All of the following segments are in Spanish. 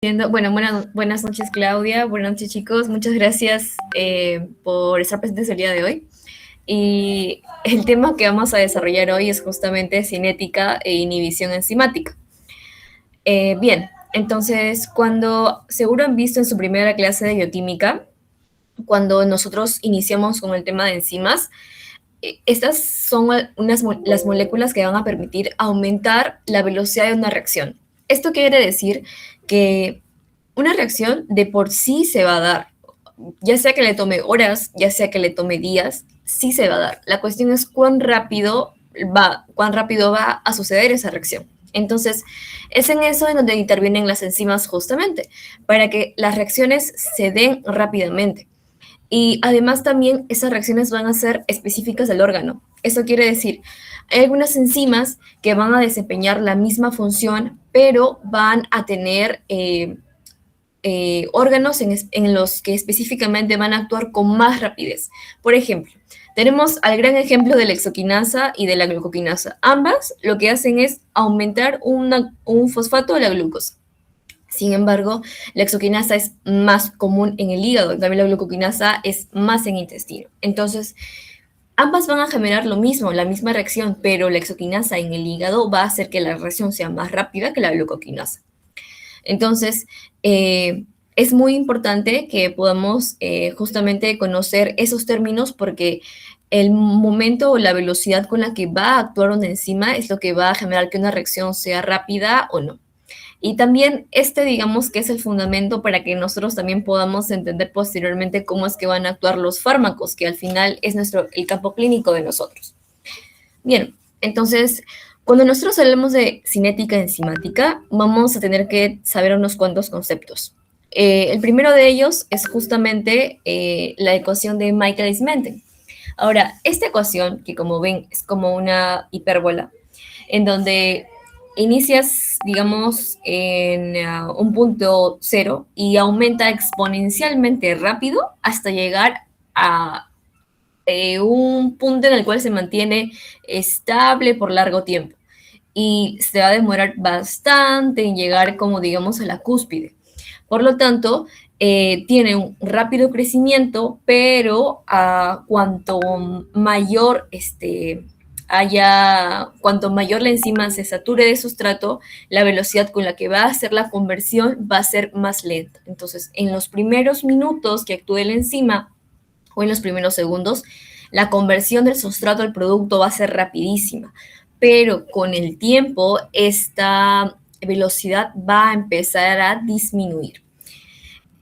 Bueno, buenas noches, Claudia. Buenas noches, chicos. Muchas gracias por estar presentes el día de hoy. Y el tema que vamos a desarrollar hoy es justamente cinética e inhibición enzimática. Bien, entonces, cuando seguro han visto en su primera clase de bioquímica, cuando nosotros iniciamos con el tema de enzimas, estas son las moléculas que van a permitir aumentar la velocidad de una reacción. Esto quiere decir que una reacción de por sí se va a dar, ya sea que le tome horas, ya sea que le tome días, sí se va a dar. La cuestión es cuán rápido va a suceder esa reacción. Entonces, es en eso en donde intervienen las enzimas justamente, para que las reacciones se den rápidamente. Y además también esas reacciones van a ser específicas del órgano. Eso quiere decir, hay algunas enzimas que van a desempeñar la misma función, pero van a tener órganos en los que específicamente van a actuar con más rapidez. Por ejemplo, tenemos al gran ejemplo de la hexoquinasa y de la glucoquinasa. Ambas lo que hacen es aumentar un fosfato de la glucosa. Sin embargo, la hexoquinasa es más común en el hígado, en cambio la glucoquinasa es más en el intestino. Entonces, ambas van a generar lo mismo, la misma reacción, pero la hexoquinasa en el hígado va a hacer que la reacción sea más rápida que la glucoquinasa. Entonces, es muy importante que podamos justamente conocer esos términos porque el momento o la velocidad con la que va a actuar una enzima es lo que va a generar que una reacción sea rápida o no. Y también digamos que es el fundamento para que nosotros también podamos entender posteriormente cómo es que van a actuar los fármacos, que al final es el campo clínico de nosotros. Bien, entonces, cuando nosotros hablamos de cinética enzimática, vamos a tener que saber unos cuantos conceptos. El primero de ellos es justamente la ecuación de Michaelis-Menten. Ahora, esta ecuación, que como ven es como una hipérbola, en donde inicias, digamos, en un punto cero y aumenta exponencialmente rápido hasta llegar a un punto en el cual se mantiene estable por largo tiempo. Y se va a demorar bastante en llegar, como digamos, a la cúspide. Por lo tanto, tiene un rápido crecimiento, pero cuanto mayor cuanto mayor la enzima se sature de sustrato, la velocidad con la que va a hacer la conversión va a ser más lenta. Entonces, en los primeros minutos que actúe la enzima o en los primeros segundos, la conversión del sustrato al producto va a ser rapidísima, pero con el tiempo esta velocidad va a empezar a disminuir.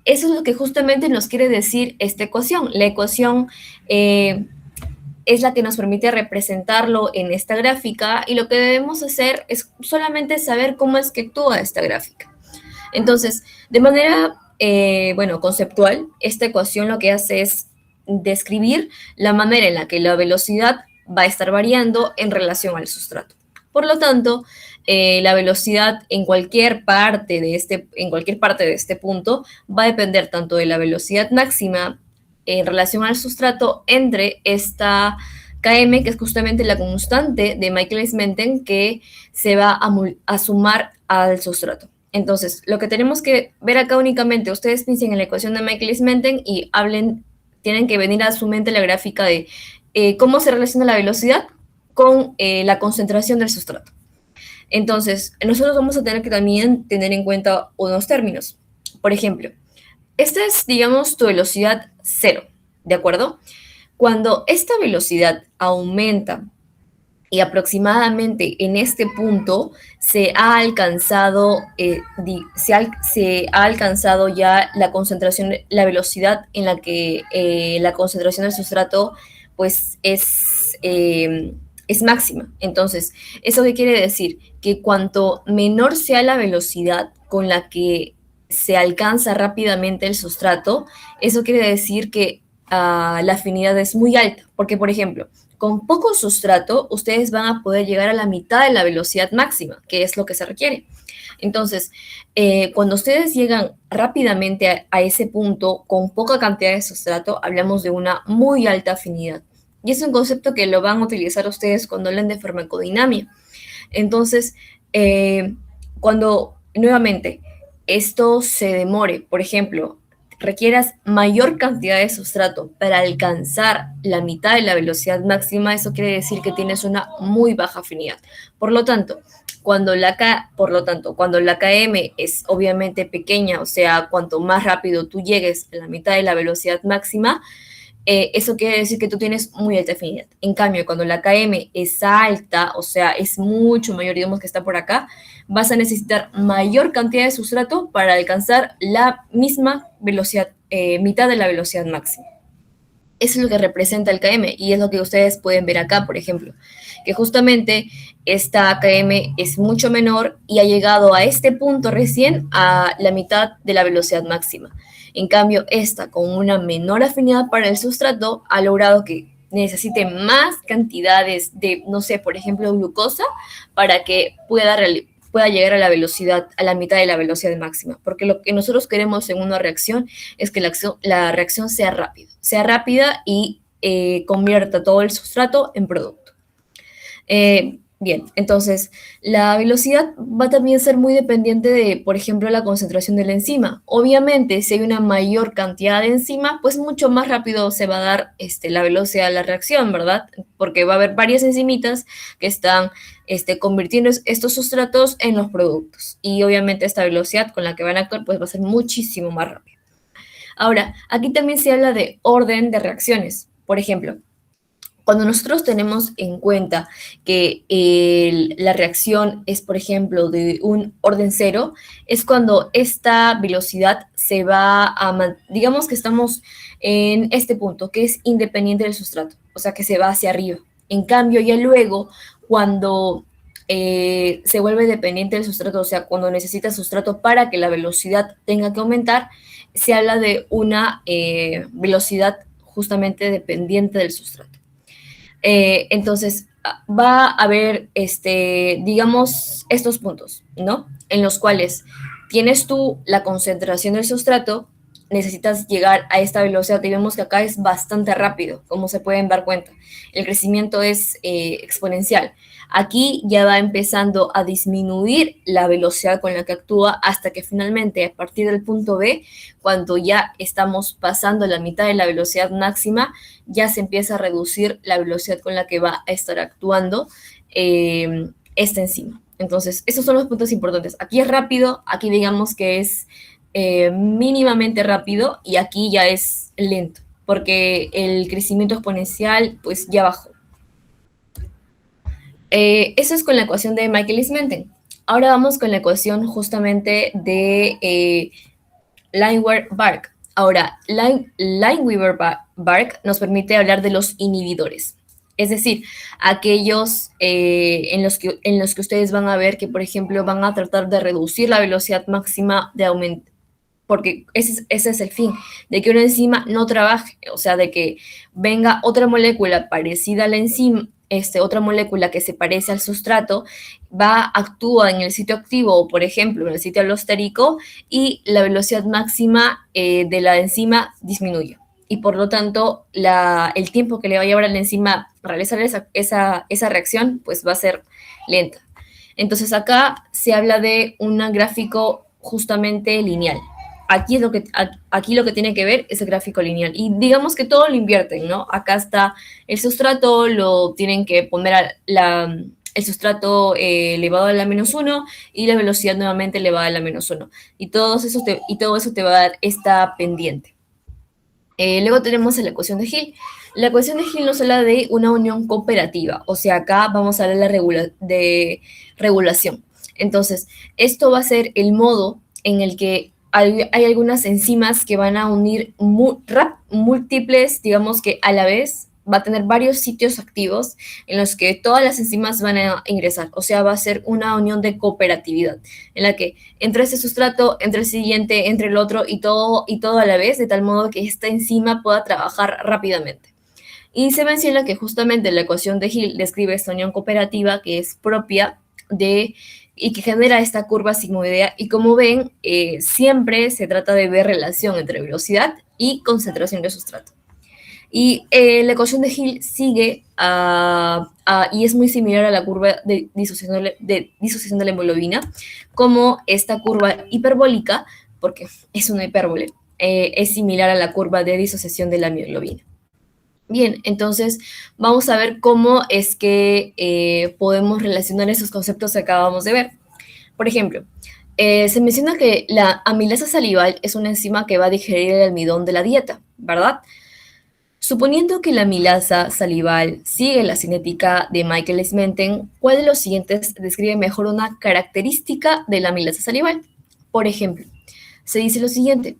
Eso es lo que justamente nos quiere decir esta ecuación. La ecuación es la que nos permite representarlo en esta gráfica y lo que debemos hacer es solamente saber cómo es que actúa esta gráfica. Entonces, de manera, conceptual, esta ecuación lo que hace es describir la manera en la que la velocidad va a estar variando en relación al sustrato. Por lo tanto, la velocidad en cualquier parte de este punto va a depender tanto de la velocidad máxima en relación al sustrato entre esta Km, que es justamente la constante de Michaelis-Menten que se va a sumar al sustrato. Entonces, lo que tenemos que ver acá únicamente, ustedes piensen en la ecuación de Michaelis-Menten y tienen que venir a su mente la gráfica de cómo se relaciona la velocidad con la concentración del sustrato. Entonces, nosotros vamos a tener que también tener en cuenta unos términos. Por ejemplo, esta es, digamos, tu velocidad cero, ¿de acuerdo? Cuando esta velocidad aumenta y aproximadamente en este punto se ha alcanzado ya la concentración, la velocidad en la que la concentración del sustrato pues es máxima. Entonces, ¿eso qué quiere decir? Que cuanto menor sea la velocidad con la que se alcanza rápidamente el sustrato, eso quiere decir que la afinidad es muy alta. Porque, por ejemplo, con poco sustrato, ustedes van a poder llegar a la mitad de la velocidad máxima, que es lo que se requiere. Entonces, cuando ustedes llegan rápidamente a ese punto con poca cantidad de sustrato, hablamos de una muy alta afinidad. Y es un concepto que lo van a utilizar ustedes cuando hablan de farmacodinamia. Entonces, nuevamente, esto se demore, por ejemplo, requieras mayor cantidad de sustrato para alcanzar la mitad de la velocidad máxima, eso quiere decir que tienes una muy baja afinidad. Por lo tanto, cuando la KM es obviamente pequeña, o sea, cuanto más rápido tú llegues a la mitad de la velocidad máxima, eso quiere decir que tú tienes muy alta afinidad. En cambio, cuando la KM es alta, o sea, es mucho mayor, digamos que está por acá, vas a necesitar mayor cantidad de sustrato para alcanzar la misma velocidad, mitad de la velocidad máxima. Eso es lo que representa el KM y es lo que ustedes pueden ver acá, por ejemplo, que justamente esta KM es mucho menor y ha llegado a este punto recién a la mitad de la velocidad máxima. En cambio, esta con una menor afinidad para el sustrato ha logrado que necesite más cantidades de, no sé, por ejemplo, glucosa para que pueda llegar a la velocidad, a la mitad de la velocidad máxima. Porque lo que nosotros queremos en una reacción es que la reacción sea rápida y convierta todo el sustrato en producto. Bien, entonces la velocidad va también a ser muy dependiente de, por ejemplo, la concentración de la enzima. Obviamente, si hay una mayor cantidad de enzima, pues mucho más rápido se va a dar la velocidad de la reacción, ¿verdad? Porque va a haber varias enzimitas que están convirtiendo estos sustratos en los productos. Y obviamente esta velocidad con la que van a actuar pues va a ser muchísimo más rápida. Ahora, aquí también se habla de orden de reacciones. Por ejemplo, cuando nosotros tenemos en cuenta que la reacción es, por ejemplo, de un orden cero, es cuando esta velocidad se va a, digamos que estamos en este punto, que es independiente del sustrato, o sea, que se va hacia arriba. En cambio, ya luego, cuando se vuelve dependiente del sustrato, o sea, cuando necesita sustrato para que la velocidad tenga que aumentar, se habla de una velocidad justamente dependiente del sustrato. Entonces, va a haber, digamos, estos puntos, ¿no? En los cuales tienes tú la concentración del sustrato, necesitas llegar a esta velocidad y vemos que acá es bastante rápido, como se pueden dar cuenta. El crecimiento es exponencial. Aquí ya va empezando a disminuir la velocidad con la que actúa hasta que finalmente a partir del punto B, cuando ya estamos pasando la mitad de la velocidad máxima, ya se empieza a reducir la velocidad con la que va a estar actuando esta enzima. Entonces, esos son los puntos importantes. Aquí es rápido, aquí digamos que es mínimamente rápido y aquí ya es lento, porque el crecimiento exponencial pues ya bajó. Eso es con la ecuación de Michaelis-Menten. Ahora vamos con la ecuación justamente de Lineweaver-Bark. Ahora, Lineweaver-Bark nos permite hablar de los inhibidores, es decir, aquellos en los que ustedes van a ver que, por ejemplo, van a tratar de reducir la velocidad máxima de aumento, porque ese es el fin, de que una enzima no trabaje, o sea, de que venga otra molécula parecida a la enzima, otra molécula que se parece al sustrato, actúa en el sitio activo, o por ejemplo, en el sitio alostérico, y la velocidad máxima de la enzima disminuye. Y por lo tanto, el tiempo que le va a llevar a la enzima realizar esa reacción, pues va a ser lenta. Entonces acá se habla de un gráfico justamente lineal. Aquí lo que tiene que ver es el gráfico lineal. Y digamos que todo lo invierten, ¿no? Acá está el sustrato, lo tienen que poner el sustrato elevado a la -1 y la velocidad nuevamente elevada a la -1. Y todo eso te va a dar esta pendiente. Luego tenemos la ecuación de Hill. La ecuación de Hill nos habla de una unión cooperativa. O sea, acá vamos a hablar de regulación. Entonces, esto va a ser el modo en el que hay algunas enzimas que van a unir múltiples, digamos que a la vez, va a tener varios sitios activos en los que todas las enzimas van a ingresar. O sea, va a ser una unión de cooperatividad, en la que entre este sustrato, entre el siguiente, entre el otro y todo a la vez, de tal modo que esta enzima pueda trabajar rápidamente. Y se menciona que justamente la ecuación de Hill describe esta unión cooperativa que es propia y que genera esta curva sigmoidea. Y como ven, siempre se trata de ver relación entre velocidad y concentración de sustrato. Y la ecuación de Hill sigue y es muy similar a la curva de disociación de la hemoglobina, como esta curva hiperbólica, porque es una hipérbole, es similar a la curva de disociación de la mioglobina. Bien, entonces vamos a ver cómo es que podemos relacionar esos conceptos que acabamos de ver. Por ejemplo, se menciona que la amilasa salival es una enzima que va a digerir el almidón de la dieta, ¿verdad? Suponiendo que la amilasa salival sigue la cinética de Michael Smenten, ¿cuál de los siguientes describe mejor una característica de la amilasa salival? Por ejemplo, se dice lo siguiente: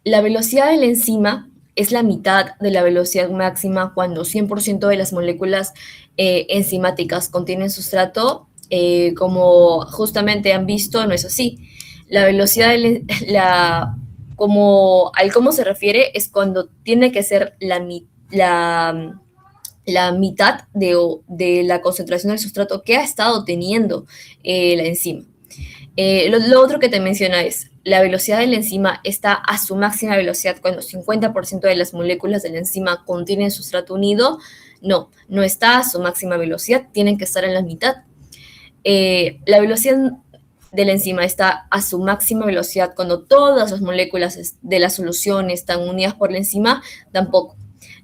la velocidad de la enzima es la mitad de la velocidad máxima cuando 100% de las moléculas enzimáticas contienen sustrato. Como justamente han visto, no es así. La velocidad de como al cómo se refiere es cuando tiene que ser la mitad de la concentración del sustrato que ha estado teniendo la enzima. Lo otro que te menciona es, la velocidad de la enzima está a su máxima velocidad cuando 50% de las moléculas de la enzima contienen sustrato unido. No, no está a su máxima velocidad, tienen que estar en la mitad. La velocidad de la enzima está a su máxima velocidad cuando todas las moléculas de la solución están unidas por la enzima, tampoco.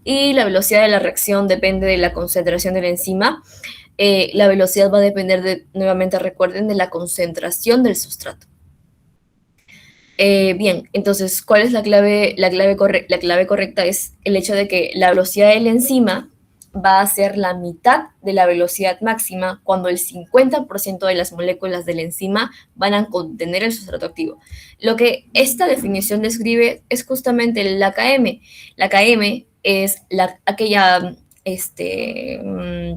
Y la velocidad de la reacción depende de la concentración de la enzima. La velocidad va a depender nuevamente, recuerden, de la concentración del sustrato. Bien, entonces, ¿cuál es la clave? La clave correcta es el hecho de que la velocidad de la enzima va a ser la mitad de la velocidad máxima cuando el 50% de las moléculas de la enzima van a contener el sustrato activo. Lo que esta definición describe es justamente la KM. La KM es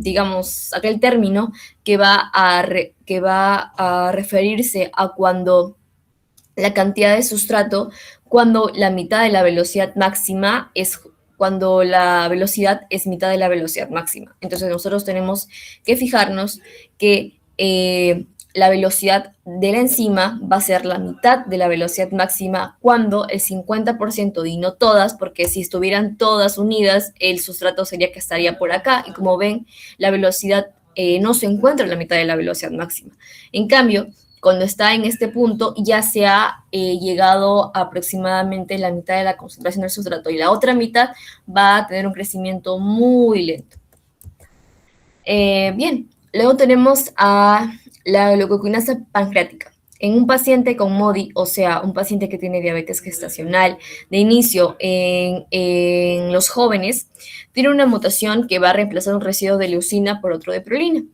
digamos, aquel término que va a referirse a cuando la cantidad de sustrato, cuando la mitad de la velocidad máxima es cuando la velocidad es mitad de la velocidad máxima. Entonces nosotros tenemos que fijarnos que la velocidad de la enzima va a ser la mitad de la velocidad máxima cuando el 50%, y no todas, porque si estuvieran todas unidas, el sustrato sería que estaría por acá, y como ven, la velocidad no se encuentra en la mitad de la velocidad máxima. En cambio, cuando está en este punto, ya se ha llegado a aproximadamente la mitad de la concentración del sustrato, y la otra mitad va a tener un crecimiento muy lento. Bien, luego tenemos a la glucokinasa pancreática. En un paciente con MODY, o sea, un paciente que tiene diabetes gestacional de inicio en los jóvenes, tiene una mutación que va a reemplazar un residuo de leucina por otro de prolina.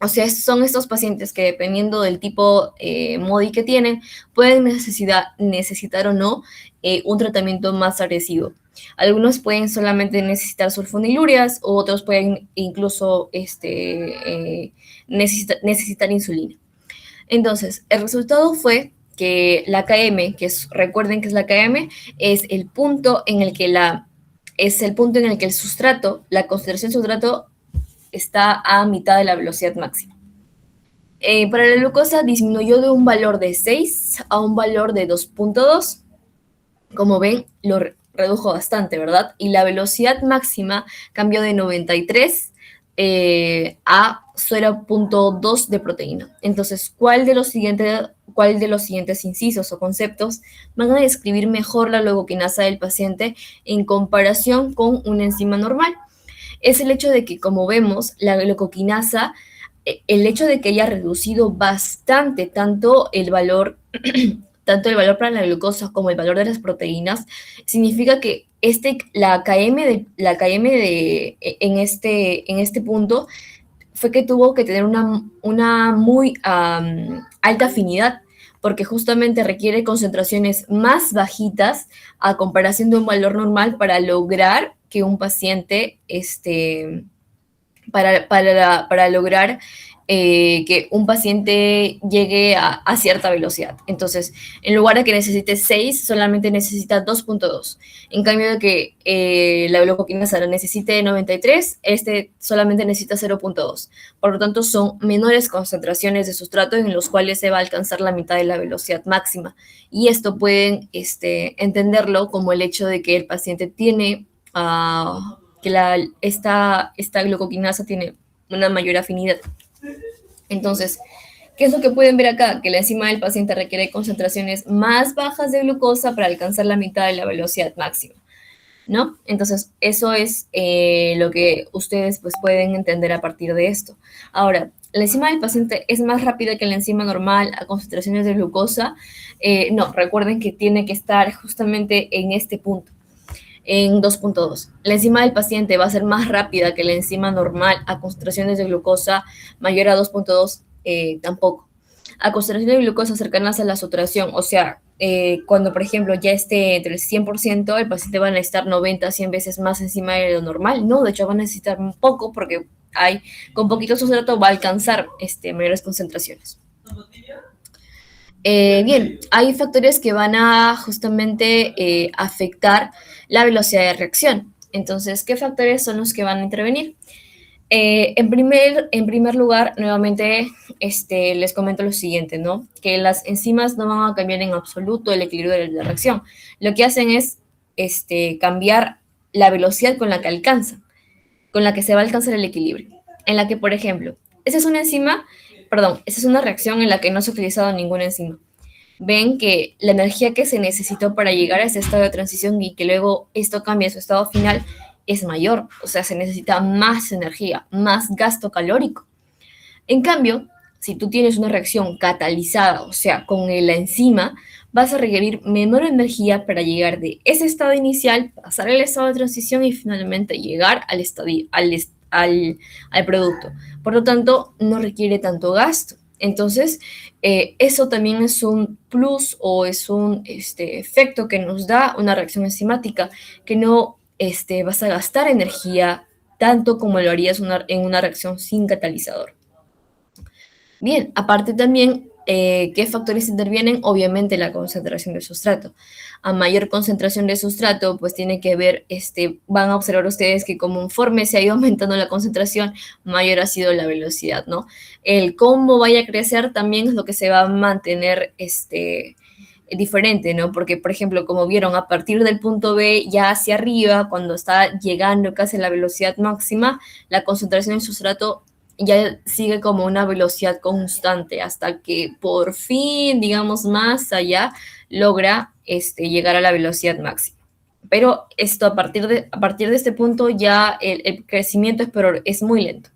O sea, son estos pacientes que, dependiendo del tipo MODY que tienen, pueden necesitar o no un tratamiento más agresivo. Algunos pueden solamente necesitar sulfonilurias, otros pueden incluso necesitar insulina. Entonces, el resultado fue que la KM, recuerden que es la KM, es el punto en el que el sustrato, la concentración del sustrato, está a mitad de la velocidad máxima. Para la glucosa disminuyó de un valor de 6 a un valor de 2.2. Como ven, lo redujo bastante, ¿verdad? Y la velocidad máxima cambió de 93 a 0.2 de proteína. Entonces, ¿cuál de los siguientes incisos o conceptos van a describir mejor la glucokinasa del paciente en comparación con una enzima normal? Es el hecho de que, como vemos, la glucokinasa, el hecho de que haya reducido bastante tanto el valor para la glucosa como el valor de las proteínas, significa que la KM en este punto fue que tuvo que tener una muy alta afinidad, porque justamente requiere concentraciones más bajitas a comparación de un valor normal para lograr que un paciente, para lograr que un paciente llegue a cierta velocidad. Entonces, en lugar de que necesite 6, solamente necesita 2.2. En cambio de que la glucokinasa necesite 93, solamente necesita 0.2. Por lo tanto, son menores concentraciones de sustrato en los cuales se va a alcanzar la mitad de la velocidad máxima. Y esto pueden entenderlo como el hecho de que el paciente tiene esta glucoquinasa tiene una mayor afinidad. Entonces, ¿qué es lo que pueden ver acá? Que la enzima del paciente requiere concentraciones más bajas de glucosa para alcanzar la mitad de la velocidad máxima, ¿no? Entonces, eso es lo que ustedes pues pueden entender a partir de esto. Ahora, la enzima del paciente es más rápida que la enzima normal a concentraciones de glucosa. No, recuerden que tiene que estar justamente en este punto, en 2.2. La enzima del paciente va a ser más rápida que la enzima normal a concentraciones de glucosa mayor a 2.2, tampoco. A concentraciones de glucosa cercanas a la saturación, o sea, cuando por ejemplo ya esté entre el 100%, el paciente va a necesitar 90, 100 veces más enzima de lo normal. No, de hecho va a necesitar un poco porque con poquito sustrato va a alcanzar mayores concentraciones. Bien, hay factores que van a justamente afectar la velocidad de reacción. Entonces, ¿qué factores son los que van a intervenir? En primer lugar, nuevamente, les comento lo siguiente, ¿no? Que las enzimas no van a cambiar en absoluto el equilibrio de la reacción. Lo que hacen es cambiar la velocidad con la que alcanzan, con la que se va a alcanzar el equilibrio. En la que, por ejemplo, esa es una reacción en la que no se ha utilizado ninguna enzima. Ven que la energía que se necesitó para llegar a ese estado de transición y que luego esto cambie a su estado final es mayor, o sea, se necesita más energía, más gasto calórico. En cambio, si tú tienes una reacción catalizada, o sea, con la enzima, vas a requerir menor energía para llegar de ese estado inicial, pasar al estado de transición y finalmente llegar al producto. Por lo tanto, no requiere tanto gasto. Entonces, eso también es un plus o es un efecto que nos da una reacción enzimática, que no vas a gastar energía tanto como lo harías en una reacción sin catalizador. Bien, aparte también, ¿qué factores intervienen? Obviamente la concentración del sustrato. A mayor concentración de sustrato, pues tiene que ver, van a observar ustedes que conforme se ha ido aumentando la concentración, mayor ha sido la velocidad, ¿no? El cómo vaya a crecer también es lo que se va a mantener, diferente, ¿no? Porque, por ejemplo, como vieron, a partir del punto B ya hacia arriba, cuando está llegando casi a la velocidad máxima, la concentración del sustrato ya sigue como una velocidad constante hasta que por fin, digamos, más allá logra llegar a la velocidad máxima. Pero esto a partir de este punto ya el crecimiento es muy lento.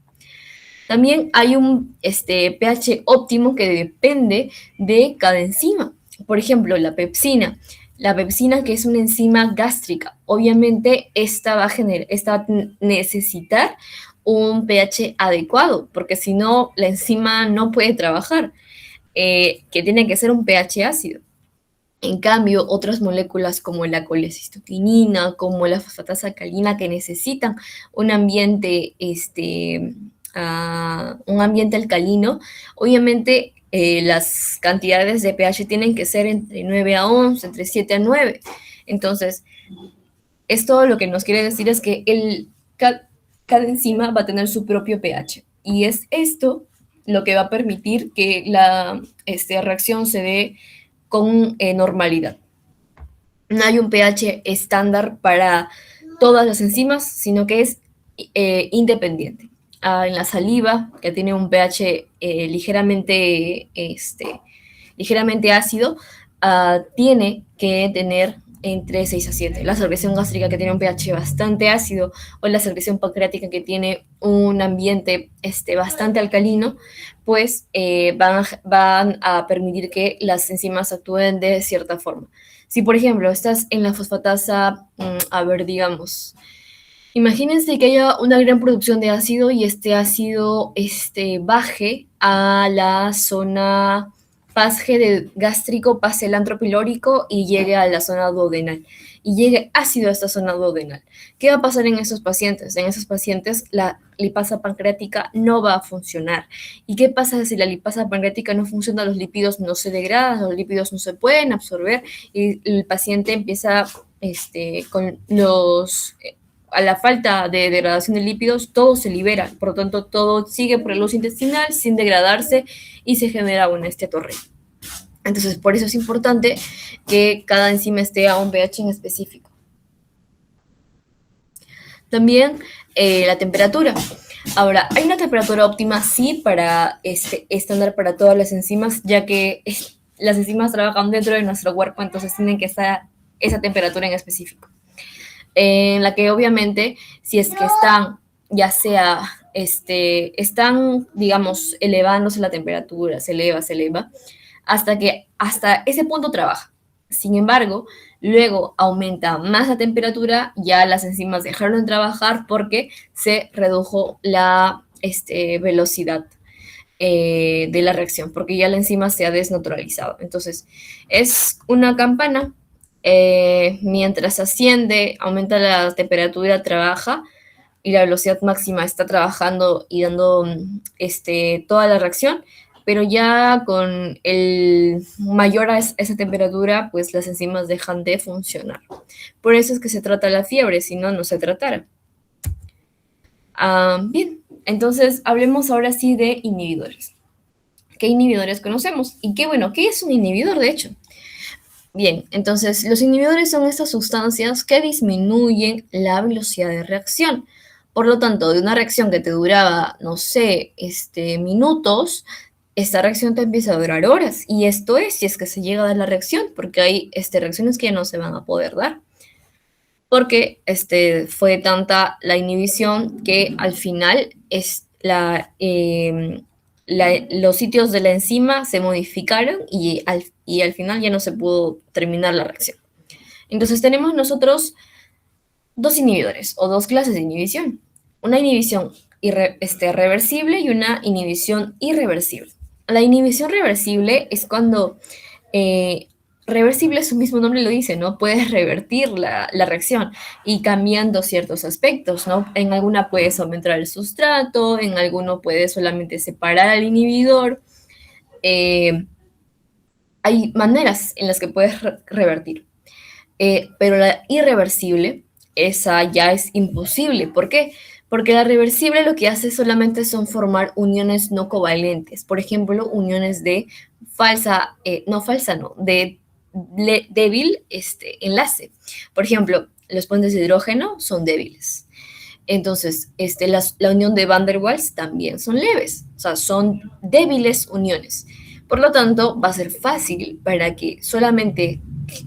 También hay un pH óptimo que depende de cada enzima. Por ejemplo, la pepsina. La pepsina, que es una enzima gástrica, obviamente esta va a necesitar un pH adecuado, porque si no, la enzima no puede trabajar, que tiene que ser un pH ácido. En cambio, otras moléculas como la colecistoquinina, como la fosfatasa alcalina, que necesitan un ambiente, un ambiente alcalino, obviamente las cantidades de pH tienen que ser entre 9 a 11, entre 7 a 9. Entonces, esto lo que nos quiere decir es que cada enzima va a tener su propio pH. Y es esto lo que va a permitir que la reacción se dé con normalidad. No hay un pH estándar para todas las enzimas, sino que es independiente. En la saliva, que tiene un pH ligeramente ácido, tiene que tener entre 6 a 7. La secreción gástrica, que tiene un pH bastante ácido, o la secreción pancreática, que tiene un ambiente bastante alcalino, pues van a permitir que las enzimas actúen de cierta forma. Si, por ejemplo, estás en la fosfatasa, a ver, digamos, imagínense que haya una gran producción de ácido y este ácido baje a la zona, pase de gástrico, pase el antropilórico y llegue a la zona duodenal. Y llegue ácido a esta zona duodenal. ¿Qué va a pasar en esos pacientes? En esos pacientes la lipasa pancreática no va a funcionar. ¿Y qué pasa si la lipasa pancreática no funciona? Los lípidos no se degradan, los lípidos no se pueden absorber y el paciente empieza con a la falta de degradación de lípidos, todo se libera, por lo tanto, todo sigue por el uso intestinal sin degradarse y se genera una esteatorrea. Entonces, por eso es importante que cada enzima esté a un pH en específico. También la temperatura. Ahora, hay una temperatura óptima, sí, para estándar para todas las enzimas, ya que las enzimas trabajan dentro de nuestro cuerpo, entonces tienen que estar esa temperatura en específico. En la que obviamente, si es que están, ya sea, están, digamos, elevándose la temperatura, se eleva, hasta ese punto trabaja. Sin embargo, luego aumenta más la temperatura, ya las enzimas dejaron de trabajar porque se redujo la velocidad de la reacción, porque ya la enzima se ha desnaturalizado. Entonces, es una campana, mientras asciende, aumenta la temperatura, trabaja, y la velocidad máxima está trabajando y dando toda la reacción, pero ya con el mayor a esa temperatura, pues las enzimas dejan de funcionar. Por eso es que se trata la fiebre, si no, no se tratara. Bien, entonces hablemos ahora sí de inhibidores. ¿Qué inhibidores conocemos? Y ¿qué es un inhibidor, de hecho? Bien, entonces los inhibidores son estas sustancias que disminuyen la velocidad de reacción. Por lo tanto, de una reacción que te duraba, no sé, minutos, esta reacción te empieza a durar horas. Y esto es si es que se llega a dar la reacción, porque hay reacciones que ya no se van a poder dar. Porque fue tanta la inhibición que al final los sitios de la enzima se modificaron y al final ya no se pudo terminar la reacción. Entonces tenemos nosotros dos inhibidores o dos clases de inhibición. Una inhibición reversible y una inhibición irreversible. La inhibición reversible es cuando reversible, su mismo nombre lo dice, ¿no? Puedes revertir la reacción y cambiando ciertos aspectos, ¿no? En alguna puedes aumentar el sustrato, en alguno puedes solamente separar al inhibidor. Hay maneras en las que puedes revertir. Pero la irreversible, esa ya es imposible. ¿Por qué? Porque la reversible lo que hace solamente son formar uniones no covalentes. Por ejemplo, uniones de de débil enlace. Por ejemplo, los puentes de hidrógeno son débiles. Entonces, la unión de Van der Waals también son leves, o sea, son débiles uniones. Por lo tanto, va a ser fácil para que solamente,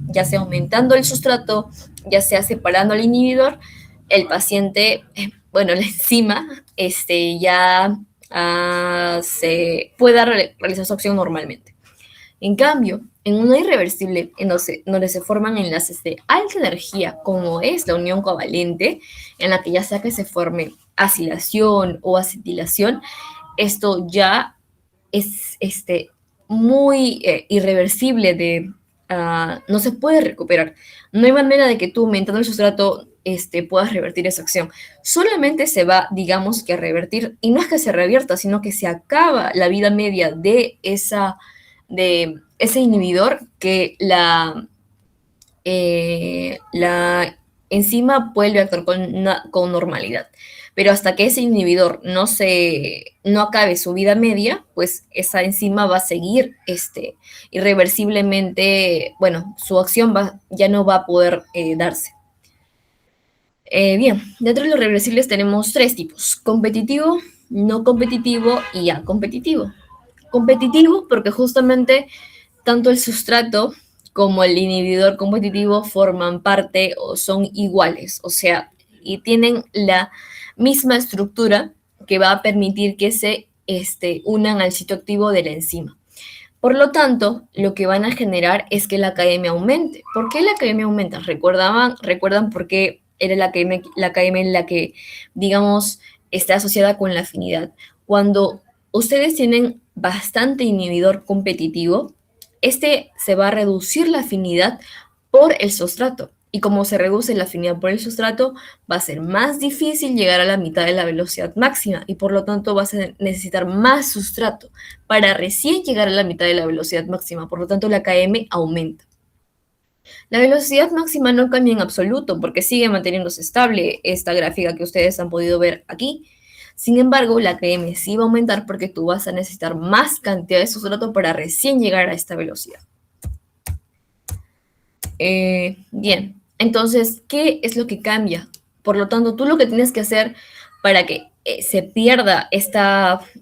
ya sea aumentando el sustrato, ya sea separando al inhibidor, el paciente, la enzima, ya se pueda realizar su acción normalmente. En cambio, en una irreversible, en donde se forman enlaces de alta energía, como es la unión covalente, en la que ya sea que se forme acilación o acetilación, esto ya es muy irreversible, no se puede recuperar. No hay manera de que tú, aumentando el sustrato, puedas revertir esa acción. Solamente se va, digamos, que a revertir, y no es que se revierta, sino que se acaba la vida media de ese inhibidor que la enzima vuelve a actuar con normalidad. Pero hasta que ese inhibidor no acabe su vida media, pues esa enzima va a seguir irreversiblemente, su acción ya no va a poder darse. Bien, dentro de los reversibles tenemos tres tipos: competitivo, no competitivo y acompetitivo. Competitivo porque justamente tanto el sustrato como el inhibidor competitivo forman parte o son iguales, o sea, y tienen la misma estructura que va a permitir que se unan al sitio activo de la enzima. Por lo tanto, lo que van a generar es que la KM aumente. ¿Por qué la KM aumenta? ¿Recuerdan por qué era la KM en la que, digamos, está asociada con la afinidad? Cuando ustedes tienen bastante inhibidor competitivo, se va a reducir la afinidad por el sustrato. Y como se reduce la afinidad por el sustrato, va a ser más difícil llegar a la mitad de la velocidad máxima y por lo tanto vas a necesitar más sustrato para recién llegar a la mitad de la velocidad máxima. Por lo tanto, la KM aumenta. La velocidad máxima no cambia en absoluto porque sigue manteniéndose estable esta gráfica que ustedes han podido ver aquí. Sin embargo, la KM sí va a aumentar porque tú vas a necesitar más cantidad de sustrato para recién llegar a esta velocidad. Bien, entonces, ¿qué es lo que cambia Por lo tanto, tú lo que tienes que hacer para que se pierda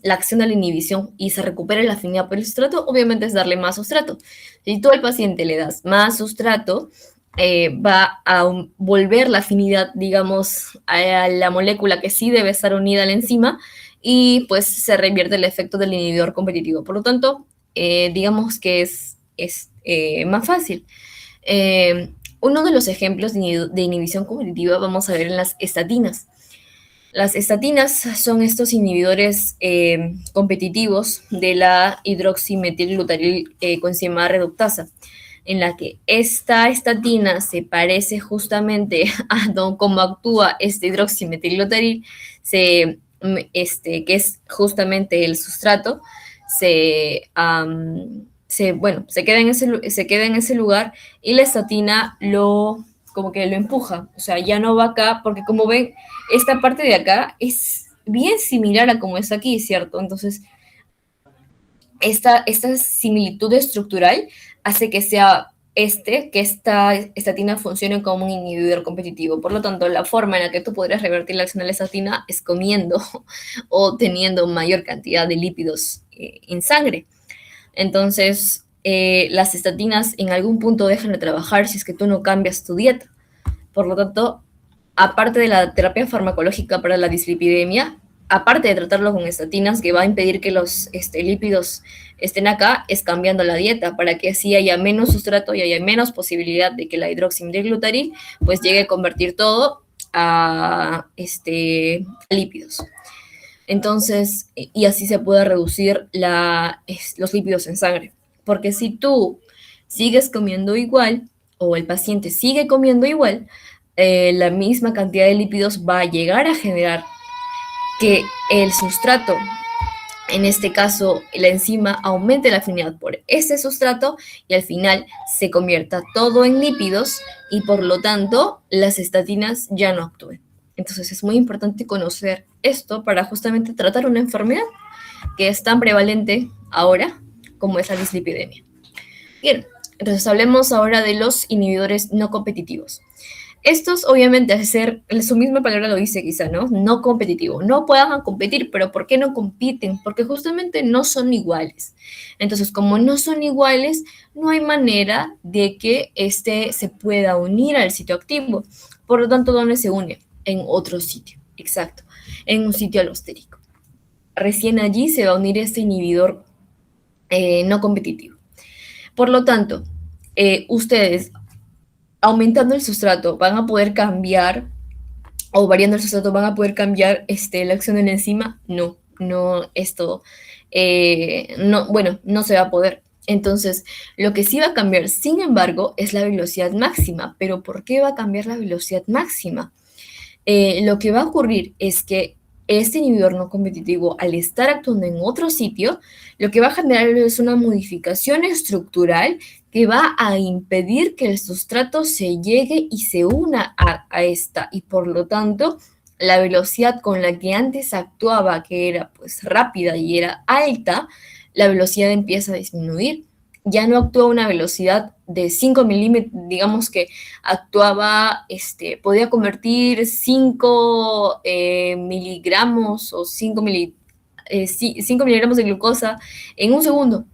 la acción de la inhibición y se recupere la afinidad por el sustrato, obviamente es darle más sustrato. Si tú al paciente le das más sustrato, va a volver la afinidad, digamos, a la molécula que sí debe estar unida a la enzima y pues se revierte el efecto del inhibidor competitivo. Por lo tanto, digamos que es más fácil. Uno de los ejemplos de inhibición competitiva vamos a ver en las estatinas. Las estatinas son estos inhibidores competitivos de la hidroximetilglutaril coenzima reductasa, en la que esta estatina se parece justamente a cómo actúa este hidroximetilglutaril, que es justamente el sustrato, se queda en ese lugar y la estatina como que lo empuja, o sea, ya no va acá, porque como ven, esta parte de acá es bien similar a como es aquí, ¿cierto? Entonces, esta similitud estructural hace que esta estatina funcione como un inhibidor competitivo. Por lo tanto, la forma en la que tú podrías revertir la acción de la estatina es comiendo o teniendo mayor cantidad de lípidos en sangre. Entonces, las estatinas en algún punto dejan de trabajar si es que tú no cambias tu dieta. Por lo tanto, aparte de la terapia farmacológica para la dislipidemia, aparte de tratarlo con estatinas, que va a impedir que los lípidos estén acá, es cambiando la dieta para que así haya menos sustrato y haya menos posibilidad de que la hidroximetilglutaril pues llegue a convertir todo a lípidos. Entonces, y así se puede reducir los lípidos en sangre. Porque si tú sigues comiendo igual o el paciente sigue comiendo igual, la misma cantidad de lípidos va a llegar a generar que el sustrato, en este caso la enzima, aumente la afinidad por ese sustrato y al final se convierta todo en lípidos y por lo tanto las estatinas ya no actúen. Entonces es muy importante conocer esto para justamente tratar una enfermedad que es tan prevalente ahora como es la dislipidemia. Bien, entonces hablemos ahora de los inhibidores no competitivos. Estos, obviamente, al ser, su misma palabra lo dice quizá, ¿no? No competitivo. No puedan competir, pero ¿por qué no compiten? Porque justamente no son iguales. Entonces, como no son iguales, no hay manera de que se pueda unir al sitio activo. Por lo tanto, ¿dónde se une? En otro sitio, exacto, en un sitio alostérico. Recién allí se va a unir este inhibidor no competitivo. Por lo tanto, ustedes aumentando el sustrato van a poder cambiar, o variando el sustrato van a poder cambiar la acción de la enzima. No, no se va a poder. Entonces, lo que sí va a cambiar, sin embargo, es la velocidad máxima. ¿Pero por qué va a cambiar la velocidad máxima? Lo que va a ocurrir es que este inhibidor no competitivo, al estar actuando en otro sitio, lo que va a generar es una modificación estructural que va a impedir que el sustrato se llegue y se una a esta, y por lo tanto, la velocidad con la que antes actuaba, que era pues rápida y era alta, la velocidad empieza a disminuir. Ya no actúa a una velocidad de 5 milímetros, digamos que actuaba, podía convertir 5 miligramos o 5 miligramos de glucosa en un segundo.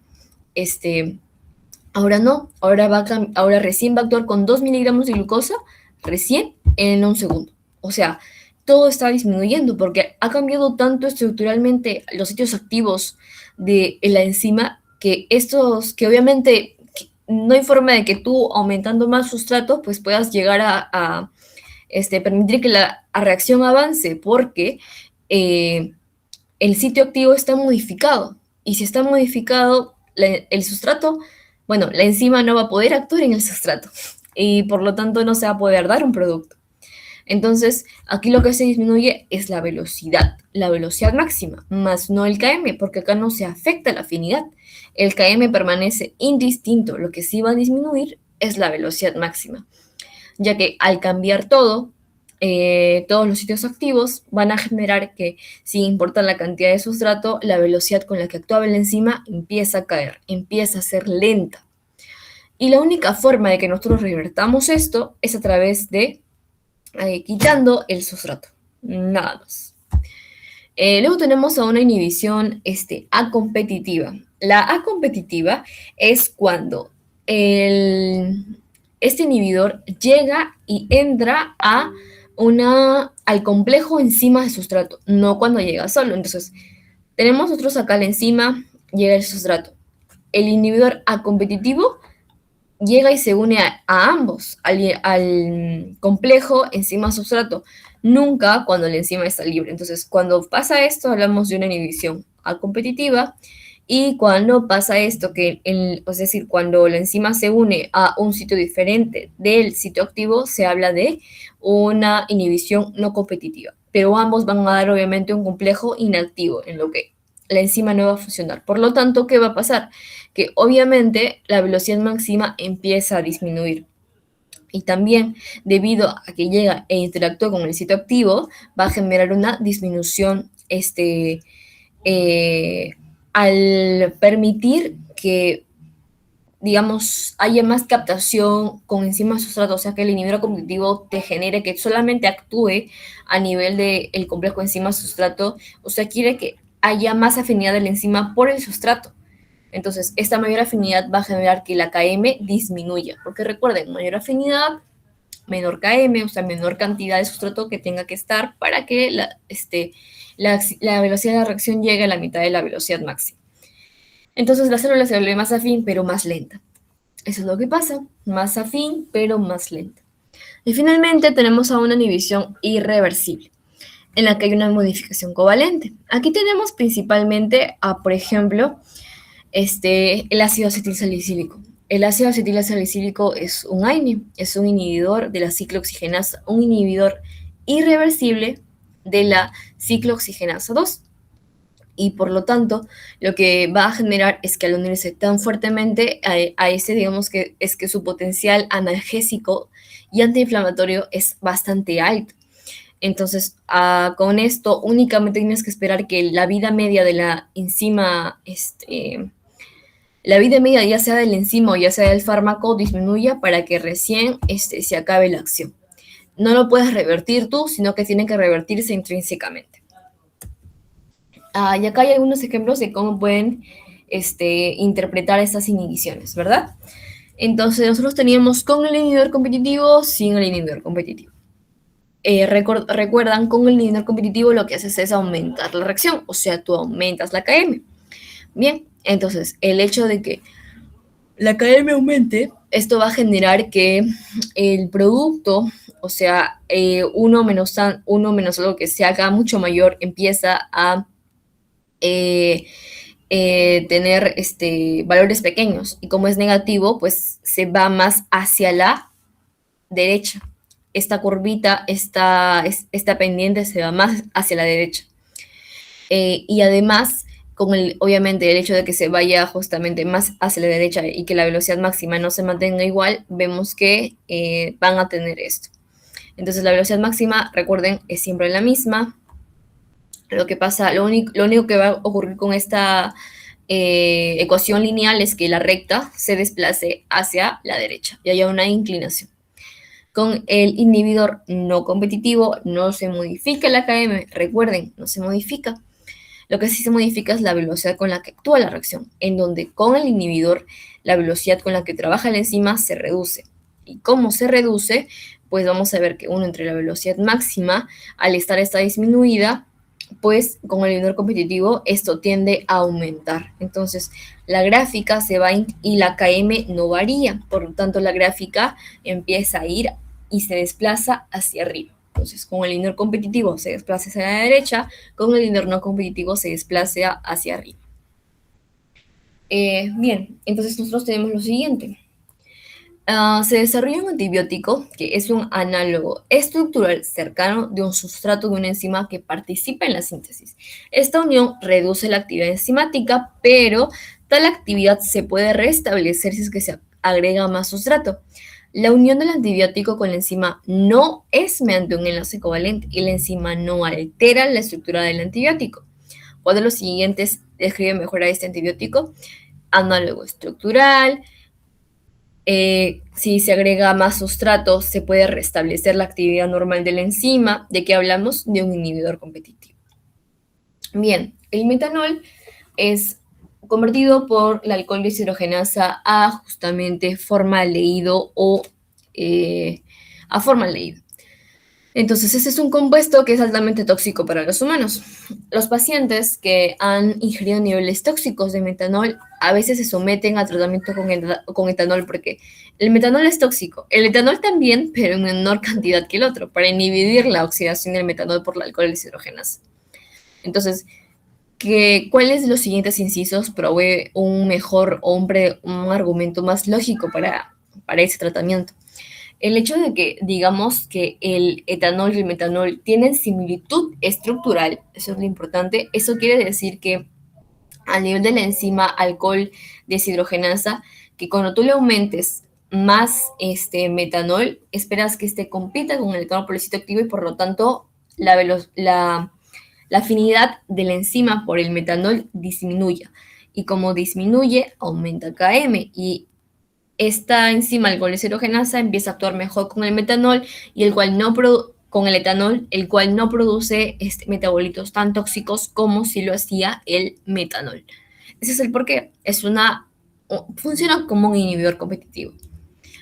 Ahora no, ahora recién va a actuar con 2 miligramos de glucosa, recién en un segundo. O sea, todo está disminuyendo porque ha cambiado tanto estructuralmente los sitios activos de la enzima que obviamente no hay forma de que tú aumentando más sustrato pues puedas llegar a permitir que la reacción avance porque el sitio activo está modificado y si está modificado el sustrato, bueno, la enzima no va a poder actuar en el sustrato y por lo tanto no se va a poder dar un producto. Entonces, aquí lo que se disminuye es la velocidad máxima, más no el Km, porque acá no se afecta la afinidad. El Km permanece indistinto, lo que sí va a disminuir es la velocidad máxima, ya que al cambiar todos los sitios activos van a generar que, sin importar la cantidad de sustrato, la velocidad con la que actuaba la enzima empieza a caer, empieza a ser lenta. Y la única forma de que nosotros revertamos esto es a través de quitando el sustrato, nada más. Luego tenemos a una inhibición acompetitiva. La acompetitiva es cuando este inhibidor llega y entra al complejo enzima de sustrato, no cuando llega solo. Entonces, tenemos nosotros acá la enzima, llega el sustrato. El inhibidor acompetitivo llega y se une a ambos, al complejo enzima-sustrato, nunca cuando la enzima está libre. Entonces, cuando pasa esto, hablamos de una inhibición acompetitiva, y cuando pasa esto, es decir, cuando la enzima se une a un sitio diferente del sitio activo, se habla de una inhibición no competitiva. Pero ambos van a dar, obviamente, un complejo inactivo en lo que la enzima no va a funcionar. Por lo tanto, ¿qué va a pasar? Que obviamente la velocidad máxima empieza a disminuir. Y también, debido a que llega e interactúa con el sitio activo, va a generar una disminución al permitir que, digamos, haya más captación con enzima sustrato, o sea, que el inhibidor competitivo te genere que solamente actúe a nivel del complejo enzima sustrato, o sea, quiere que haya más afinidad de la enzima por el sustrato. Entonces, esta mayor afinidad va a generar que la Km disminuya, porque recuerden, mayor afinidad, menor Km, o sea, menor cantidad de sustrato que tenga que estar para que la velocidad de la reacción llegue a la mitad de la velocidad máxima. Entonces, la célula se vuelve más afín, pero más lenta. Eso es lo que pasa, más afín, pero más lenta. Y finalmente tenemos a una inhibición irreversible, en la que hay una modificación covalente. Aquí tenemos principalmente por ejemplo, el ácido acetilsalicílico. El ácido acetilsalicílico es un AINE, es un inhibidor de la ciclooxigenasa, un inhibidor irreversible de la ciclooxigenasa 2. Y por lo tanto, lo que va a generar es que al unirse tan fuertemente a ese, digamos que es que su potencial analgésico y antiinflamatorio es bastante alto. Entonces, con esto únicamente tienes que esperar que la vida media de la enzima, la vida media ya sea del enzima o ya sea del fármaco, disminuya para que recién se acabe la acción. No lo puedes revertir tú, sino que tiene que revertirse intrínsecamente. Y acá hay algunos ejemplos de cómo pueden interpretar estas inhibiciones, ¿verdad? Entonces, nosotros teníamos con el inhibidor competitivo, sin el inhibidor competitivo. Recuerdan, con el inhibidor competitivo lo que haces es aumentar la reacción, o sea, tú aumentas la Km. Bien, entonces, el hecho de que la Km aumente, esto va a generar que el producto, o sea, 1 menos algo que se haga mucho mayor, empieza a tener valores pequeños, y como es negativo, pues se va más hacia la derecha. Esta curvita, esta pendiente se va más hacia la derecha. Y además, obviamente, el hecho de que se vaya justamente más hacia la derecha y que la velocidad máxima no se mantenga igual, vemos que van a tener esto. Entonces, la velocidad máxima, recuerden, es siempre la misma. Lo único que va a ocurrir con esta ecuación lineal es que la recta se desplace hacia la derecha y haya una inclinación. Con el inhibidor no competitivo no se modifica la Km, recuerden, no se modifica. Lo que sí se modifica es la velocidad con la que actúa la reacción, en donde con el inhibidor la velocidad con la que trabaja la enzima se reduce. ¿Y cómo se reduce? Pues vamos a ver que entre la velocidad máxima, al estar esta disminuida, pues con el inhibidor competitivo esto tiende a aumentar. Entonces la gráfica se va y la Km no varía, por lo tanto la gráfica empieza a ir y se desplaza hacia arriba. Entonces, con el inhibidor competitivo se desplaza hacia la derecha, con el inhibidor no competitivo se desplaza hacia arriba. Bien, entonces nosotros tenemos lo siguiente. Se desarrolla un antibiótico que es un análogo estructural cercano de un sustrato de una enzima que participa en la síntesis. Esta unión reduce la actividad enzimática, pero tal actividad se puede restablecer si es que se agrega más sustrato. La unión del antibiótico con la enzima no es mediante un enlace covalente y la enzima no altera la estructura del antibiótico. ¿Cuál de los siguientes describe mejor a este antibiótico? Análogo estructural, Si se agrega más sustrato, se puede restablecer la actividad normal de la enzima. ¿De qué hablamos? De un inhibidor competitivo. Bien, el metanol es convertido por la alcohol deshidrogenasa a justamente formaldehído o a formaldehído. Entonces, ese es un compuesto que es altamente tóxico para los humanos. Los pacientes que han ingerido niveles tóxicos de metanol a veces se someten a tratamiento con etanol porque el metanol es tóxico. El etanol también, pero en menor cantidad que el otro, para inhibir la oxidación del metanol por la alcohol deshidrogenasa. Entonces, ¿cuáles de los siguientes incisos provee un mejor o un argumento más lógico para ese tratamiento? El hecho de que digamos que el etanol y el metanol tienen similitud estructural, eso es lo importante, eso quiere decir que a nivel de la enzima alcohol deshidrogenasa, que cuando tú le aumentes más metanol, esperas que compita con el etanol por el sitio activo y por lo tanto la afinidad de la enzima por el metanol disminuya. Y como disminuye, aumenta Km. Y esta enzima alcohol deshidrogenasa empieza a actuar mejor con el metanol y con el etanol, el cual no produce metabolitos tan tóxicos como si lo hacía el metanol. Ese es el porqué. Funciona como un inhibidor competitivo.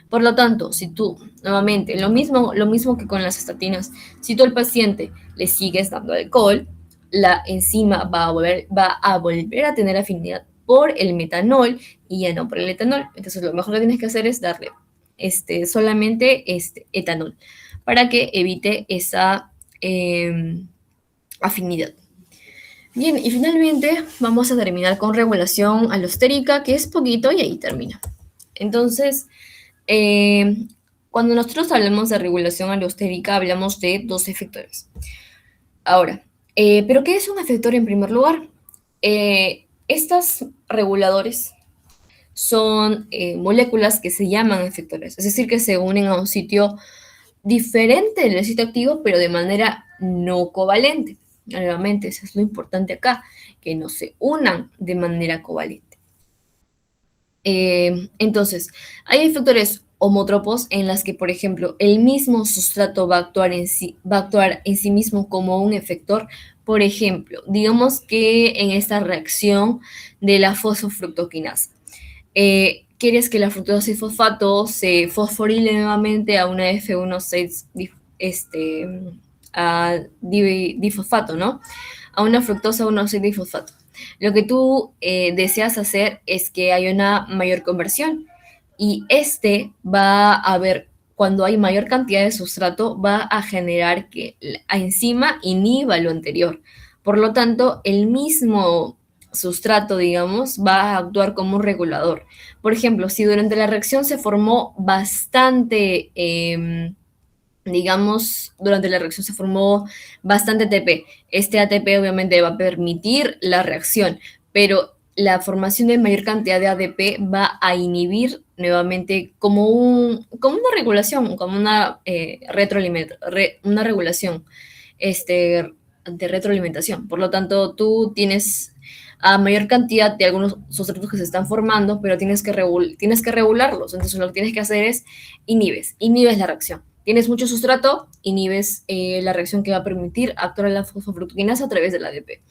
Por lo tanto, si tú, nuevamente, lo mismo que con las estatinas, si tú al paciente le sigues dando alcohol, la enzima va a volver a tener afinidad por el metanol y ya no por el etanol. Entonces, lo mejor que tienes que hacer es darle solamente etanol para que evite esa afinidad. Bien, y finalmente vamos a terminar con regulación alostérica, que es poquito y ahí termina. Entonces, cuando nosotros hablamos de regulación alostérica, hablamos de dos efectores. Ahora, ¿pero qué es un efector en primer lugar? Estos reguladores son moléculas que se llaman efectores, es decir, que se unen a un sitio diferente del sitio activo, pero de manera no covalente. Nuevamente, eso es lo importante acá, que no se unan de manera covalente. Entonces, hay efectores homotropos en las que, por ejemplo, el mismo sustrato va a actuar en sí mismo como un efector. Por ejemplo, digamos que en esta reacción de la fosfofructoquinasa, quieres que la fructosa y fosfato se fosforile nuevamente a una F16 difosfato, ¿no? A una fructosa 1,6 difosfato. Lo que tú deseas hacer es que haya una mayor conversión y va a haber, cuando hay mayor cantidad de sustrato, va a generar que la enzima inhiba lo anterior. Por lo tanto, el mismo sustrato, digamos, va a actuar como un regulador. Por ejemplo, si durante la reacción se formó bastante digamos, durante la reacción se formó bastante ATP. Este ATP obviamente va a permitir la reacción, pero la formación de mayor cantidad de ADP va a inhibir nuevamente como una regulación, como una una regulación de retroalimentación. Por lo tanto, tú tienes a mayor cantidad de algunos sustratos que se están formando, pero tienes que regularlos. Entonces, lo que tienes que hacer es inhibes la reacción. Tienes mucho sustrato, inhibes la reacción que va a permitir actuar la fosfofructoquinasa a través del ADP.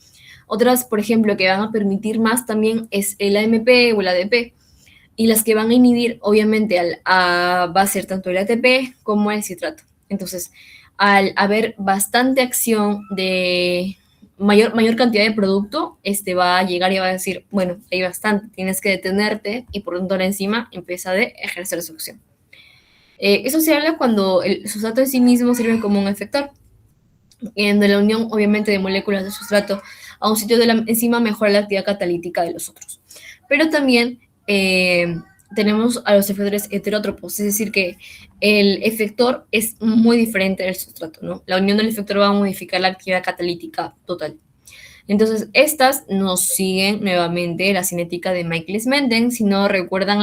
Otras, por ejemplo, que van a permitir más también es el AMP o el ADP. Y las que van a inhibir, obviamente, va a ser tanto el ATP como el citrato. Entonces, al haber bastante acción de mayor cantidad de producto, va a llegar y va a decir, bueno, hay bastante, tienes que detenerte y por lo tanto la enzima empieza a ejercer su acción. Eso se habla cuando el sustrato en sí mismo sirve como un efector. En la unión, obviamente, de moléculas de sustrato a un sitio de la enzima mejora la actividad catalítica de los otros. Pero también tenemos a los efectores heterótropos, es decir, que el efector es muy diferente del sustrato, ¿no? La unión del efector va a modificar la actividad catalítica total. Entonces, estas nos siguen nuevamente la cinética de Michaelis-Menten. Si no recuerdan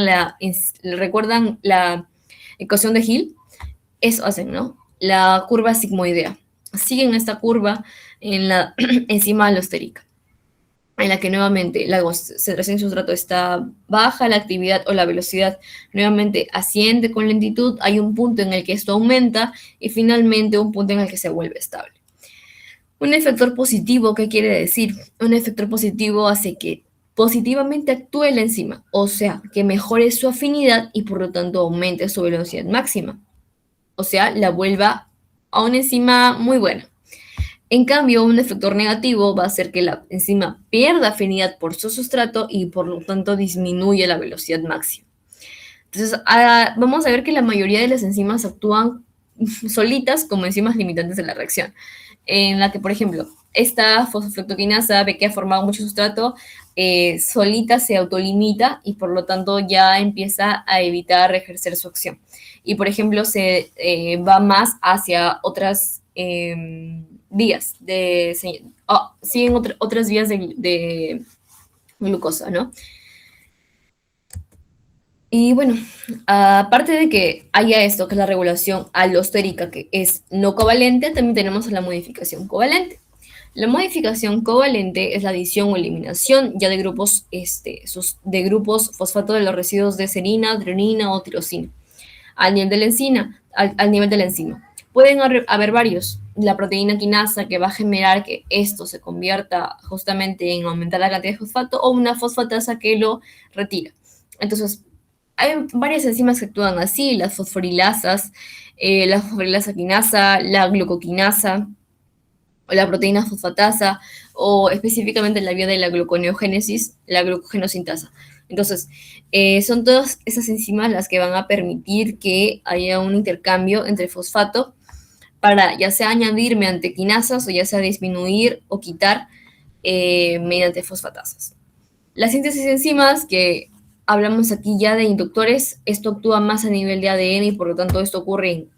recuerdan la ecuación de Hill, eso hacen, ¿no? La curva sigmoidea. Siguen esta curva en la enzima alostérica. en la que nuevamente la concentración de sustrato está baja, la actividad o la velocidad nuevamente asciende con lentitud, hay un punto en el que esto aumenta y finalmente un punto en el que se vuelve estable. Un efector positivo, ¿qué quiere decir? Un efector positivo hace que positivamente actúe la enzima, o sea, que mejore su afinidad y por lo tanto aumente su velocidad máxima, o sea, la vuelva a una enzima muy buena. En cambio, un efector negativo va a hacer que la enzima pierda afinidad por su sustrato y por lo tanto disminuye la velocidad máxima. Entonces, vamos a ver que la mayoría de las enzimas actúan solitas como enzimas limitantes de la reacción, en la que, por ejemplo, esta fosfofructoquinasa ve que ha formado mucho sustrato, solita se autolimita y por lo tanto ya empieza a evitar ejercer su acción. Y, por ejemplo, se va más hacia otras vías, siguen otras vías de glucosa, ¿no? Y bueno, aparte de que haya esto, que es la regulación alostérica, que es no covalente, también tenemos la modificación covalente. La modificación covalente es la adición o eliminación ya de grupos, de grupos fosfato de los residuos de serina, adrenina o tirosina al nivel de la enzima. Al nivel de la enzima. Pueden haber varios. La proteína quinasa que va a generar que esto se convierta justamente en aumentar la cantidad de fosfato o una fosfatasa que lo retira. Entonces, hay varias enzimas que actúan así, las fosforilasas, la fosforilasa quinasa, la glucoquinasa, o la proteína fosfatasa, o específicamente en la vía de la gluconeogénesis, la glucogenosintasa. Entonces, son todas esas enzimas las que van a permitir que haya un intercambio entre fosfato para ya sea añadir mediante quinasas o ya sea disminuir o quitar mediante fosfatasas. La síntesis de enzimas, que hablamos aquí ya de inductores, esto actúa más a nivel de ADN y por lo tanto esto ocurre en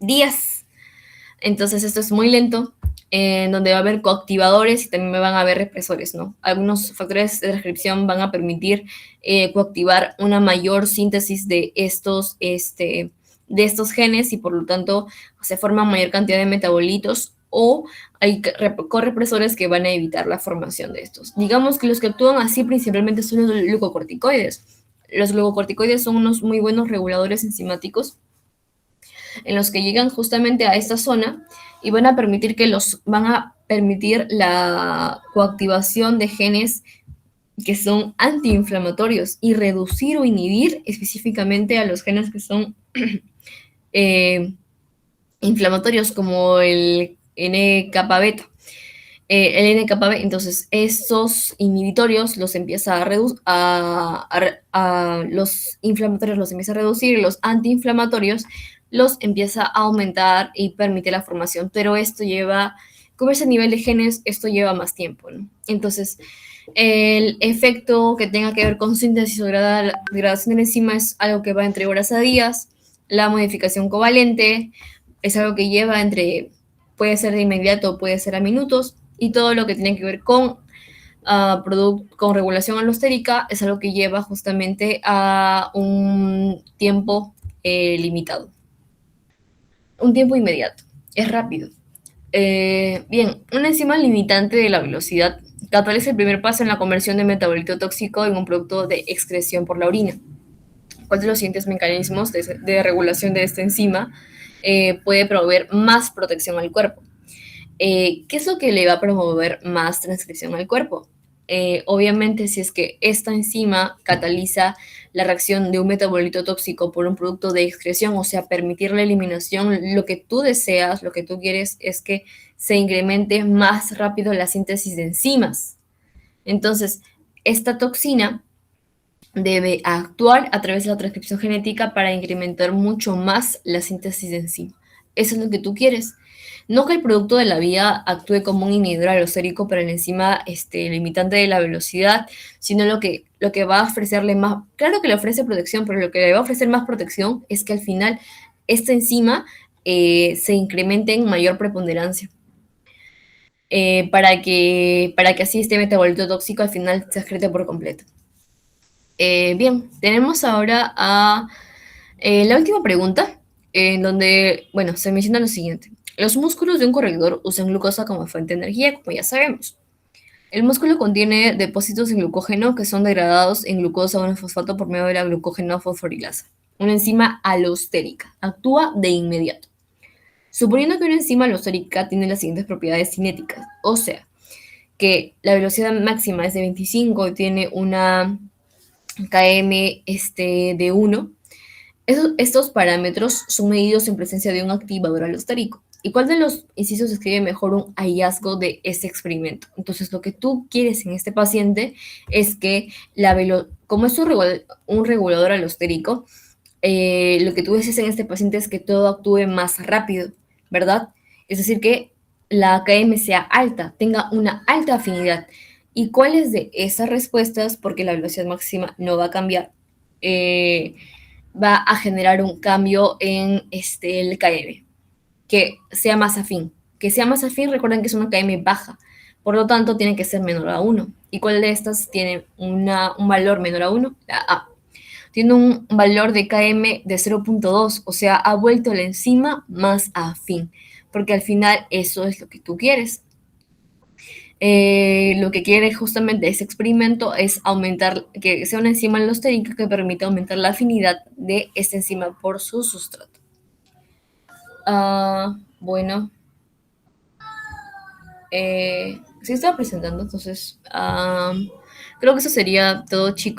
días. Entonces esto es muy lento, en donde va a haber coactivadores y también van a haber represores, ¿no? Algunos factores de transcripción van a permitir coactivar una mayor síntesis de estos genes y por lo tanto se forma mayor cantidad de metabolitos o hay correpresores que van a evitar la formación de estos. Digamos que los que actúan así principalmente son los glucocorticoides. Los glucocorticoides son unos muy buenos reguladores enzimáticos en los que llegan justamente a esta zona y van a permitir la coactivación de genes que son antiinflamatorios y reducir o inhibir específicamente a los genes que son eh, inflamatorios como el NK beta. El NKB, entonces estos inhibitorios los empieza a reducir, los inflamatorios los empieza a reducir y los antiinflamatorios los empieza a aumentar y permite la formación, pero esto lleva, como ese nivel de genes, esto lleva más tiempo, ¿no? Entonces, el efecto que tenga que ver con síntesis o degradación de la enzima es algo que va entre horas a días. La modificación covalente es algo que lleva puede ser de inmediato o puede ser a minutos, y todo lo que tiene que ver con con regulación alostérica es algo que lleva justamente a un tiempo limitado. Un tiempo inmediato, es rápido. Bien, una enzima limitante de la velocidad cataliza el primer paso en la conversión de metabolito tóxico en un producto de excreción por la orina. ¿Cuál de los siguientes mecanismos de regulación de esta enzima puede promover más protección al cuerpo? ¿Qué es lo que le va a promover más transcripción al cuerpo? Obviamente, si es que esta enzima cataliza la reacción de un metabolito tóxico por un producto de excreción, o sea, permitir la eliminación, lo que tú deseas, lo que tú quieres es que se incremente más rápido la síntesis de enzimas. Entonces, esta toxina debe actuar a través de la transcripción genética para incrementar mucho más la síntesis de enzima. Eso es lo que tú quieres. No que el producto de la vía actúe como un inhibidor alostérico para la enzima limitante de la velocidad, sino lo que va a ofrecerle más, claro que le ofrece protección, pero lo que le va a ofrecer más protección es que al final esta enzima se incremente en mayor preponderancia. Para que así este metabolito tóxico al final se excrete por completo. Bien, tenemos ahora a la última pregunta, en donde, bueno, se menciona lo siguiente. Los músculos de un corredor usan glucosa como fuente de energía, como ya sabemos. El músculo contiene depósitos de glucógeno que son degradados en glucosa 1-fosfato por medio de la glucógeno fosforilasa. Una enzima alostérica. Actúa de inmediato. Suponiendo que una enzima alostérica tiene las siguientes propiedades cinéticas, o sea, que la velocidad máxima es de 25 y tiene una km de 1, estos parámetros son medidos en presencia de un activador alostérico. ¿Y cuál de los incisos describe mejor un hallazgo de este experimento? Entonces, lo que tú quieres en este paciente es que como es un regulador alostérico, lo que tú dices en este paciente es que todo actúe más rápido, ¿verdad? Es decir, que la KM sea alta, tenga una alta afinidad. ¿Y cuáles de esas respuestas, porque la velocidad máxima no va a cambiar, eh, va a generar un cambio en el KM, que sea más afín? Que sea más afín, recuerden que es una KM baja, por lo tanto tiene que ser menor a 1. ¿Y cuál de estas tiene un valor menor a 1? La A. Tiene un valor de KM de 0.2, o sea, ha vuelto la enzima más afín, porque al final eso es lo que tú quieres. Lo que quiere justamente ese experimento es aumentar, que sea una enzima alostérica que permita aumentar la afinidad de esta enzima por su sustrato. Bueno, sí estaba presentando, entonces creo que eso sería todo, chicos.